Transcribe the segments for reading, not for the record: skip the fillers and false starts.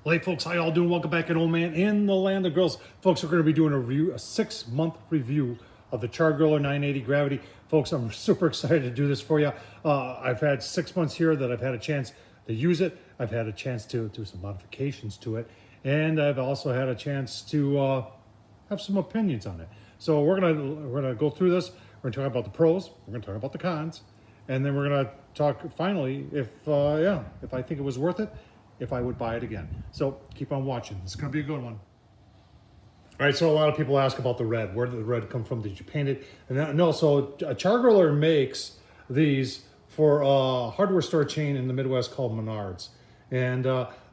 Well, hey folks, how y'all doing? Welcome back at Old Man in the Land of Grills. Folks, we're going to be doing a review, a 6-month review of the Char-Griller 980 Gravity. Folks, I'm super excited to do this for you. I've had 6 months here that I've had a chance to use it. I've had a chance to do some modifications to it. And I've also had a chance to have some opinions on it. So we're gonna go through this. We're gonna talk about the pros. We're gonna talk about the cons. And then we're gonna talk finally if I think it was worth it, if I would buy it again. So keep on watching. It's gonna be a good one. All right, so a lot of people ask about the red. Where did the red come from? Did you paint it? And no, so Char-Griller makes these for a hardware store chain in the Midwest called Menards. And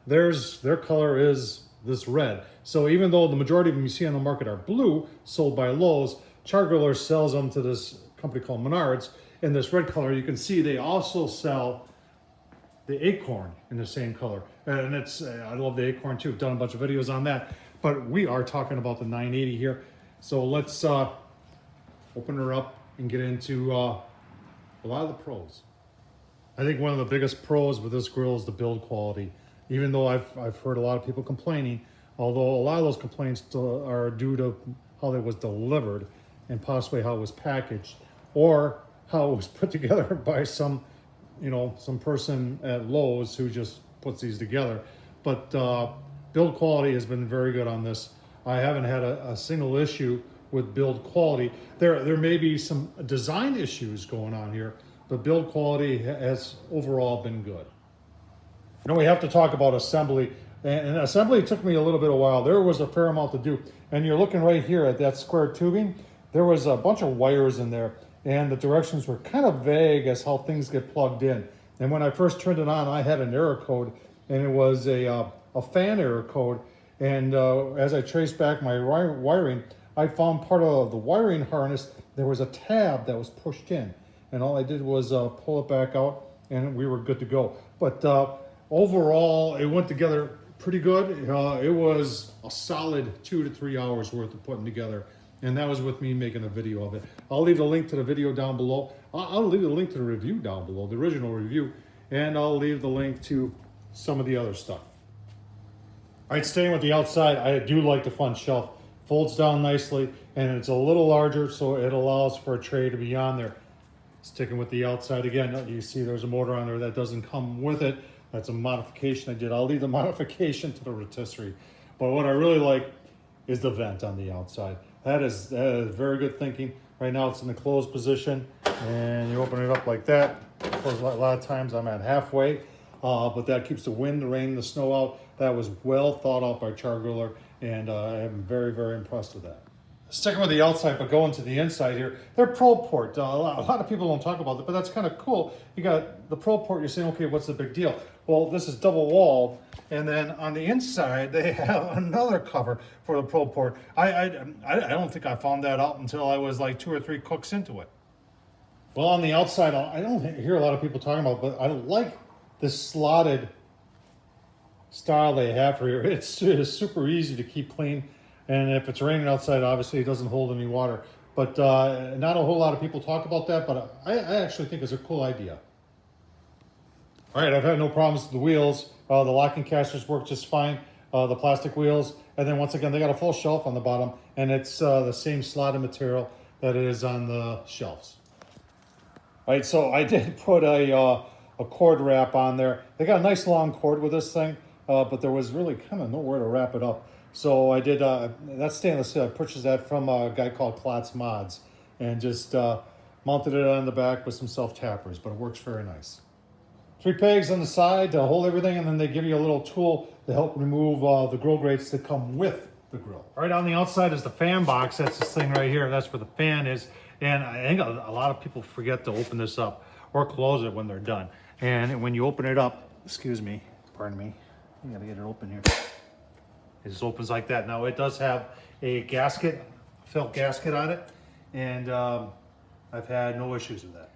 their color is this red. So even though the majority of them you see on the market are blue, sold by Lowe's, Char-Griller sells them to this company called Menards in this red color. You can see they also sell the acorn in the same color. And it's, I love the acorn too. I've done a bunch of videos on that. But we are talking about the 980 here. So let's open her up and get into a lot of the pros. I think one of the biggest pros with this grill is the build quality. Even though I've heard a lot of people complaining, although a lot of those complaints are due to how it was delivered and possibly how it was packaged or how it was put together by some person at Lowe's who just puts these together. But build quality has been very good on this. I haven't had a single issue with build quality. There may be some design issues going on here, but build quality has overall been good. We have to talk about assembly. And assembly took me a little bit of while. There was a fair amount to do. And you're looking right here at that square tubing. There was a bunch of wires in there, and the directions were kind of vague as how things get plugged in. And when I first turned it on, I had an error code, and it was a fan error code. And as I traced back my wiring, I found part of the wiring harness. There was a tab that was pushed in, and all I did was pull it back out, and we were good to go. But overall, it went together pretty good. It was a solid 2 to 3 hours worth of putting together. And that was with me making a video of it. I'll leave the link to the video down below. I'll leave the link to the review down below, the original review. And I'll leave the link to some of the other stuff. All right, staying with the outside, I do like the front shelf. Folds down nicely, and it's a little larger, so it allows for a tray to be on there. Sticking with the outside again, you see there's a motor on there that doesn't come with it. That's a modification I did. I'll leave the modification to the rotisserie. But what I really like is the vent on the outside. That is very good thinking. Right now it's in the closed position, and you open it up like that. Of course, a lot of times I'm at halfway, but that keeps the wind, the rain, and the snow out. That was well thought out by Char-Griller, and I am very, very impressed with that. Sticking with the outside, but going to the inside here, their Pro Port. A lot of people don't talk about it, but that's kind of cool. You got the Pro Port, you're saying, okay, what's the big deal? Well, this is double walled, and then on the inside, they have another cover for the Pro Port. I don't think I found that out until I was like 2 or 3 cooks into it. Well, on the outside, I don't hear a lot of people talking about it, but I like this slotted style they have for here. It's super easy to keep clean. And if it's raining outside, obviously it doesn't hold any water. But not a whole lot of people talk about that, but I actually think it's a cool idea. All right, I've had no problems with the wheels. The locking casters work just fine, the plastic wheels. And then once again, they got a full shelf on the bottom, and it's the same slotted material that it is on the shelves. All right, so I did put a cord wrap on there. They got a nice long cord with this thing, but there was really kind of nowhere to wrap it up. So I did, that's stainless steel. I purchased that from a guy called Klotz Mods and just mounted it on the back with some self-tappers, but it works very nice. 3 pegs on the side to hold everything, and then they give you a little tool to help remove the grill grates that come with the grill. Right on the outside is the fan box. That's this thing right here. That's where the fan is. And I think a lot of people forget to open this up or close it when they're done. And when you open it up, excuse me, pardon me, you gotta get it open here. It just opens like that. Now it does have a gasket, felt gasket on it, and I've had no issues with that.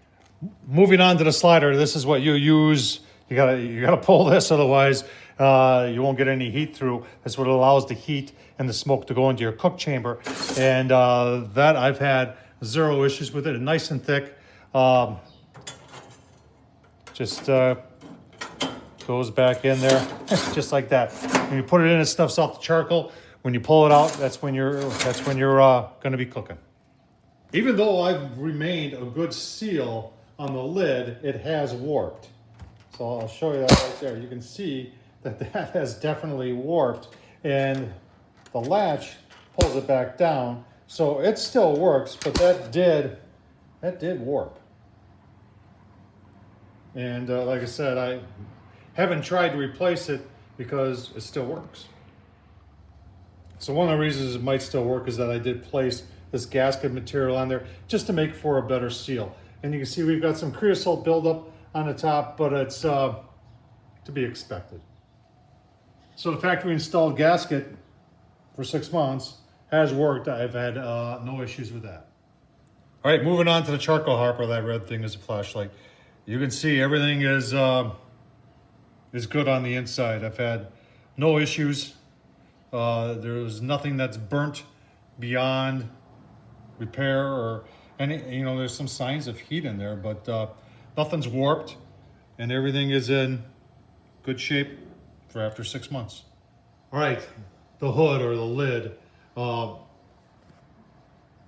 Moving on to the slider, this is what you use. You gotta pull this, otherwise you won't get any heat through. That's what allows the heat and the smoke to go into your cook chamber, and that I've had 0 issues with it. And nice and thick. Just goes back in there, just like that. When you put it in, it stuffs off the charcoal. When you pull it out, that's when you're going to be cooking. Even though I've remained a good seal on the lid, it has warped. So I'll show you that right there. You can see that that has definitely warped, and the latch pulls it back down. So it still works, but that did warp. And like I said, I haven't tried to replace it because it still works. So one of the reasons it might still work is that I did place this gasket material on there just to make for a better seal. And you can see we've got some creosote buildup on the top, but it's to be expected. So the factory installed gasket for 6 months has worked. I've had no issues with that. All right, moving on to the charcoal harper. That red thing is a flashlight. You can see everything is good on the inside. I've had no issues. There's nothing that's burnt beyond repair or any, there's some signs of heat in there, but nothing's warped, and everything is in good shape for after 6 months. All right, the hood or the lid.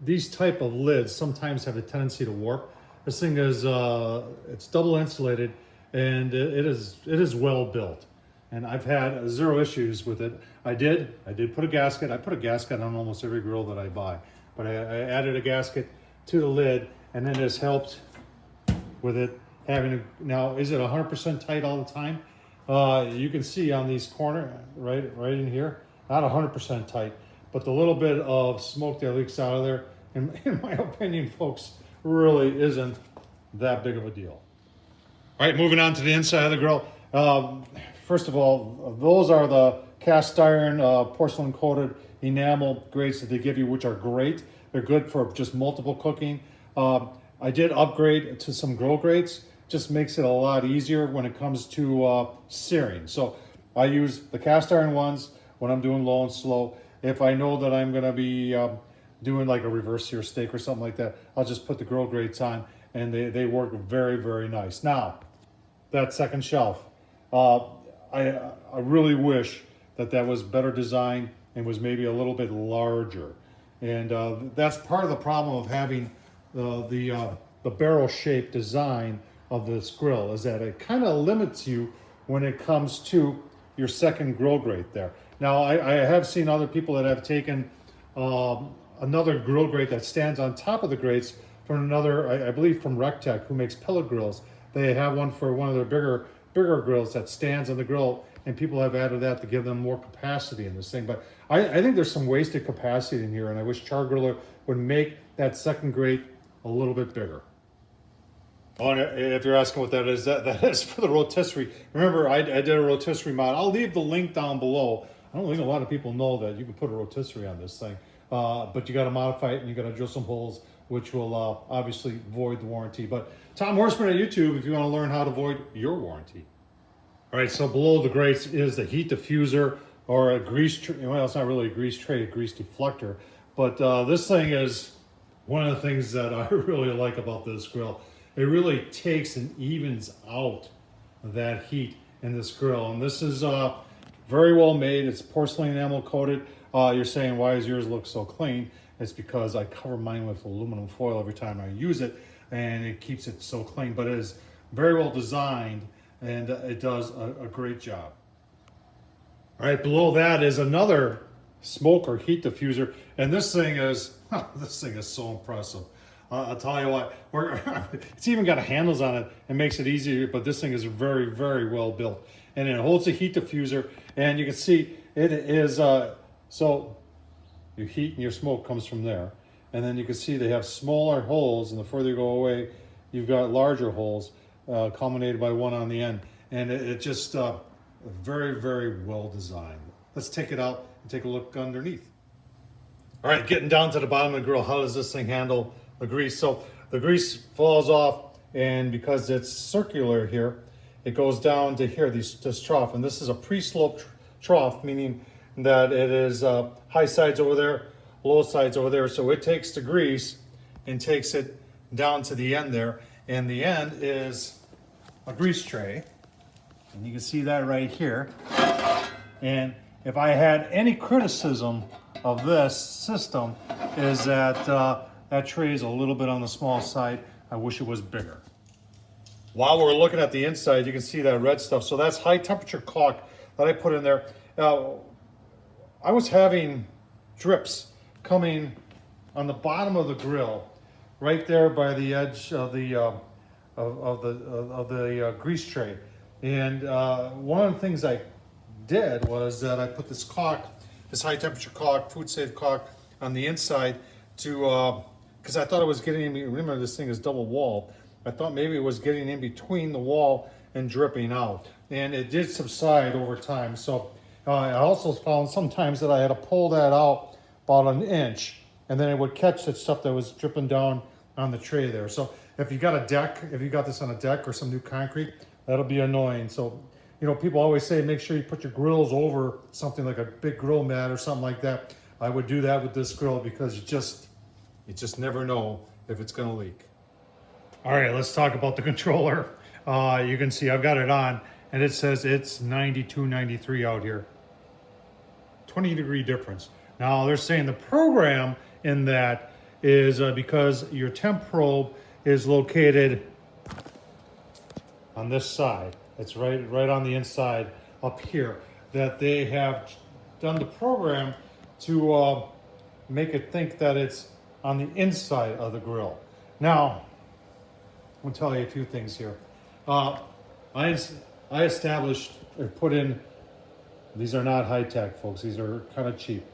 These type of lids sometimes have a tendency to warp. This thing is, it's double insulated, and it is well built. And I've had zero issues with it. I did put a gasket. I put a gasket on almost every grill that I buy. But I added a gasket to the lid, and then this helped with it having now, is it 100% tight all the time? You can see on these corner, right in here, not 100% tight, but the little bit of smoke that leaks out of there, in my opinion, folks, really isn't that big of a deal. All right, moving on to the inside of the grill. First of all, those are the cast iron porcelain coated enamel grates that they give you, which are great. They're good for just multiple cooking. I did upgrade to some grill grates. Just makes it a lot easier when it comes to searing. So I use the cast iron ones when I'm doing low and slow. If I know that I'm gonna be doing like a reverse sear steak or something like that, I'll just put the grill grates on, and they work very, very nice. Now, that second shelf, I really wish that was better designed and was maybe a little bit larger. And that's part of the problem of having the barrel shaped design of this grill, is that it kind of limits you when it comes to your second grill grate there. Now, I have seen other people that have taken another grill grate that stands on top of the grates from another, I believe from Rectech, who makes pellet grills. They have one for one of their bigger grills that stands on the grill, and people have added that to give them more capacity in this thing. But I think there's some wasted capacity in here, and I wish Char-Griller would make that second grate a little bit bigger. Oh, and if you're asking what that is for the rotisserie. Remember, I did a rotisserie mod. I'll leave the link down below. I don't think a lot of people know that you can put a rotisserie on this thing, but you got to modify it and you got to drill some holes, which will obviously void the warranty. But Tom Horsman at YouTube, if you want to learn how to void your warranty. All right, so below the grates is the heat diffuser, or a grease tray. Well, it's not really a grease tray, a grease deflector. But this thing is one of the things that I really like about this grill. It really takes and evens out that heat in this grill. And this is very well made. It's porcelain enamel coated. You're saying, why does yours look so clean? It's because I cover mine with aluminum foil every time I use it, and it keeps it so clean. But it is very well designed, and it does a great job. All right, below that is another smoke or heat diffuser, and this thing is so impressive. I'll tell you what, it's even got handles on it and makes it easier, but this thing is very, very well built. And it holds a heat diffuser, and you can see it is, so your heat and your smoke comes from there. And then you can see they have smaller holes, and the further you go away, you've got larger holes, culminated by one on the end. And it just very, very well designed. Let's take it out and take a look underneath. All right, getting down to the bottom of the grill, how does this thing handle the grease? So the grease falls off, and because it's circular here, it goes down to here, this trough. And this is a pre-sloped trough, meaning that it is high sides over there, low sides over there. So it takes the grease and takes it down to the end there. And the end is a grease tray. And you can see that right here. And if I had any criticism of this system is that that tray is a little bit on the small side. I wish it was bigger. While we're looking at the inside, you can see that red stuff. So that's high temperature caulk that I put in there. Now, I was having drips coming on the bottom of the grill, right there by the edge of the grease tray. And one of the things I did was that I put this caulk, this high temperature caulk, food safe caulk, on the inside to, because I thought it was getting in, remember this thing is double wall. I thought maybe it was getting in between the wall and dripping out. And it did subside over time. So I also found sometimes that I had to pull that out about an inch, and then it would catch that stuff that was dripping down on the tray there. So if you got a deck, if you got this on a deck or some new concrete, that'll be annoying. So, you know, people always say, make sure you put your grills over something like a big grill mat or something like that. I would do that with this grill because you just never know if it's gonna leak. All right, let's talk about the controller. You can see I've got it on and it says it's 92, 93 out here. 20-degree difference. Now they're saying the program in that is because your temp probe is located on this side. It's right on the inside up here, that they have done the program to make it think that it's on the inside of the grill. Now, I'll tell you a few things here. I established or put in, these are not high tech, folks, these are kind of cheap,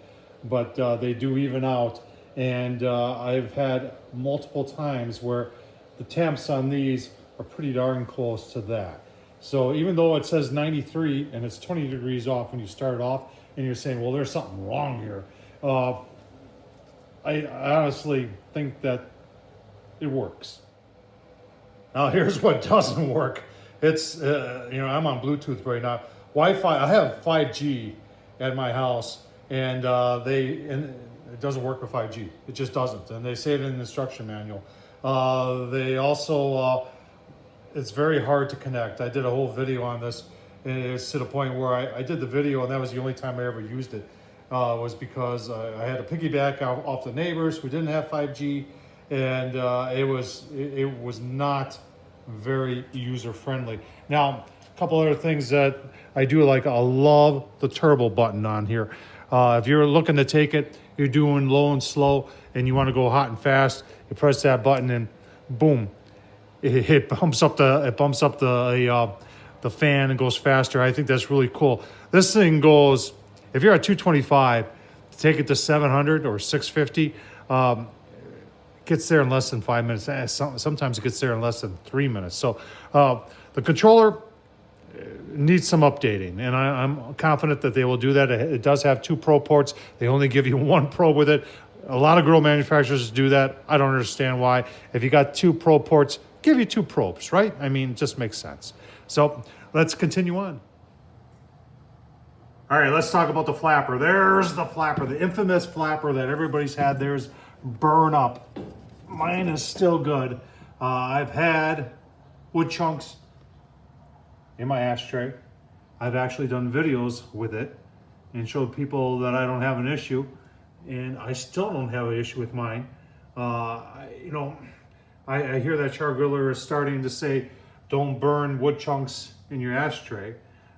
but they do even out. And I've had multiple times where the temps on these are pretty darn close to that. So even though it says 93 and it's 20 degrees off when you start off and you're saying, well, there's something wrong here. I honestly think that it works. Now here's what doesn't work. It's, you know, I'm on Bluetooth right now. Wi-Fi, I have 5G at my house and it doesn't work with 5G. It just doesn't. And they say it in the instruction manual. They also, it's very hard to connect. I did a whole video on this, and it's to the point where I did the video, and that was the only time I ever used it, was because I had to piggyback off the neighbors who didn't have 5G, and it was not very user-friendly. Now, a couple other things that I do like, I love the turbo button on here. If you're looking to take it, you're doing low and slow, and you want to go hot and fast, you press that button, and boom. It bumps up the fan and goes faster. I think that's really cool. This thing goes, if you're at 225, to take it to 700 or 650, it gets there in less than 5 minutes. Sometimes it gets there in less than 3 minutes. So the controller needs some updating, and I'm confident that they will do that. It does have 2 probe ports. They only give you 1 probe with it. A lot of grill manufacturers do that. I don't understand why. If you got 2 probe ports, give you 2 probes, right? I mean, it just makes sense. So let's continue on. All right, let's talk about the flapper. There's the flapper, the infamous flapper that everybody's had theirs burn up. Mine is still good. I've had wood chunks in my ashtray. I've actually done videos with it and showed people that I don't have an issue, and I still don't have an issue with mine. You know, I hear that Char-Griller is starting to say, don't burn wood chunks in your ashtray.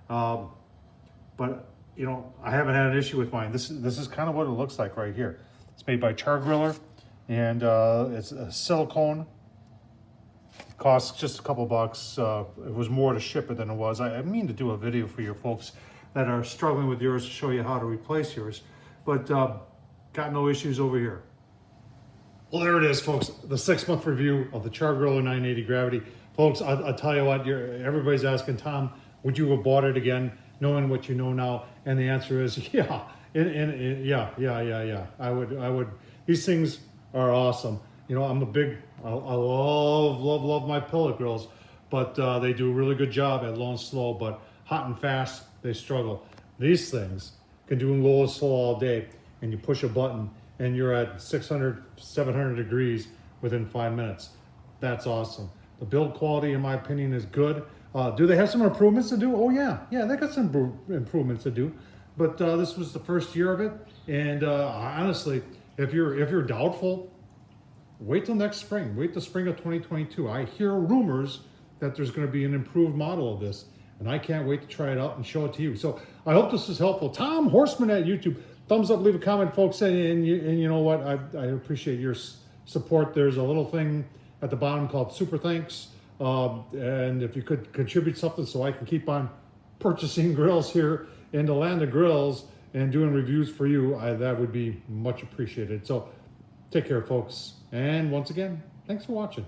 But, you know, I haven't had an issue with mine. This is kind of what it looks like right here. It's made by Char-Griller, and it's a silicone. It costs just a couple bucks. It was more to ship it than it was. I mean to do a video for your folks that are struggling with yours to show you how to replace yours. But got no issues over here. Well, there it is, folks. The 6-month review of the Char-Griller 980 Gravity. Folks, I'll tell you what, everybody's asking, Tom, would you have bought it again, knowing what you know now? And the answer is, yeah. Yeah. I would. These things are awesome. You know, I love my pellet grills, but they do a really good job at low and slow, but hot and fast, they struggle. These things can do low and slow all day, and you push a button, and you're at 600, 700 degrees within 5 minutes. That's awesome. The build quality, in my opinion, is good. Do they have some improvements to do? Oh yeah, they got some improvements to do. But this was the first year of it, and honestly, if you're doubtful, wait till next spring. Wait till spring of 2022. I hear rumors that there's going to be an improved model of this, and I can't wait to try it out and show it to you. So I hope this is helpful. Tom Horsman at YouTube. Thumbs up, leave a comment, folks, and you know what? I appreciate your support. There's a little thing at the bottom called Super Thanks, and if you could contribute something so I can keep on purchasing grills here in the land of grills and doing reviews for you, that would be much appreciated. So take care, folks, and once again, thanks for watching.